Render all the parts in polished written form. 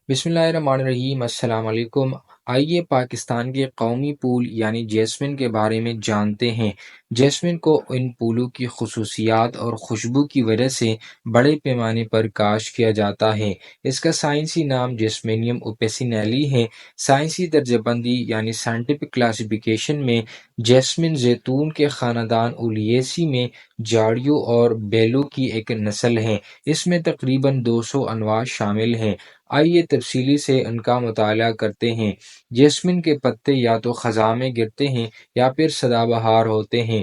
بسم اللہ الرحمن الرحیم، السلام علیکم۔ آئیے پاکستان کے قومی پھول یعنی جیسمن کے بارے میں جانتے ہیں۔ جیسمن کو ان پھولوں کی خصوصیات اور خوشبو کی وجہ سے بڑے پیمانے پر کاشت کیا جاتا ہے۔ اس کا سائنسی نام جیسمینیم اوپیسینیلی ہے۔ سائنسی درجہ بندی یعنی سائنٹیفک کلاسیفیکیشن میں جیسمن زیتون کے خاندان اولییسی میں جھاڑیوں اور بیلوں کی ایک نسل ہے۔ اس میں تقریباً 200 انواع شامل ہیں۔ آئیے تفصیلی سے ان کا مطالعہ کرتے ہیں۔ جیسمن کے پتے یا تو خزاں میں گرتے ہیں یا پھر سدا بہار ہوتے ہیں۔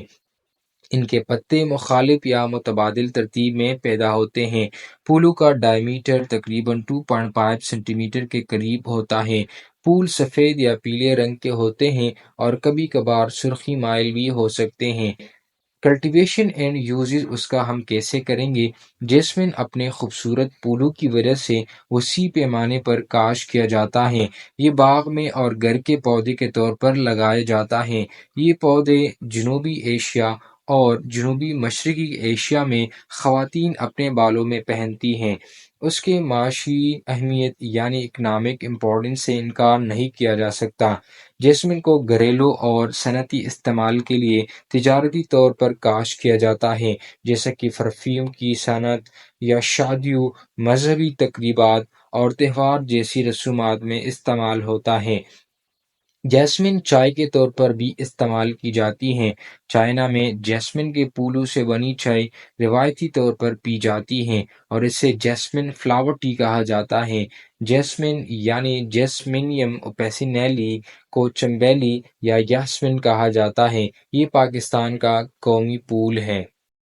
ان کے پتے مخالف یا متبادل ترتیب میں پیدا ہوتے ہیں۔ پھولوں کا ڈائی میٹر تقریباً 2.5 سینٹی میٹر کے قریب ہوتا ہے۔ پھول سفید یا پیلے رنگ کے ہوتے ہیں اور کبھی کبھار سرخی مائل بھی ہو سکتے ہیں۔ کلٹیویشن اینڈ یوزز اس کا ہم کیسے کریں گے؟ جیسمن اپنے خوبصورت پھولوں کی وجہ سے وسیع پیمانے پر کاشت کیا جاتا ہے۔ یہ باغ میں اور گھر کے پودے کے طور پر لگایا جاتا ہے۔ یہ پودے جنوبی ایشیا اور جنوبی مشرقی ایشیا میں خواتین اپنے بالوں میں پہنتی ہیں۔ اس کے معاشی اہمیت یعنی اکنامک امپورٹنس سے انکار نہیں کیا جا سکتا۔ جیسمن کو گھریلو اور صنعتی استعمال کے لیے تجارتی طور پر کاشت کیا جاتا ہے، جیسا کہ پرفیوم کی صنعت یا شادیوں، مذہبی تقریبات اور تہوار جیسی رسومات میں استعمال ہوتا ہے۔ جیسمن چائے کے طور پر بھی استعمال کی جاتی ہے۔ چائنا میں جیسمن کے پھولوں سے بنی چائے روایتی طور پر پی جاتی ہے اور اسے جیسمن فلاور ٹی کہا جاتا ہے۔ جیسمن یعنی جیسمینیم اوپیسینیلی کو چنبیلی یا یاسمین کہا جاتا ہے۔ یہ پاکستان کا قومی پھول ہے۔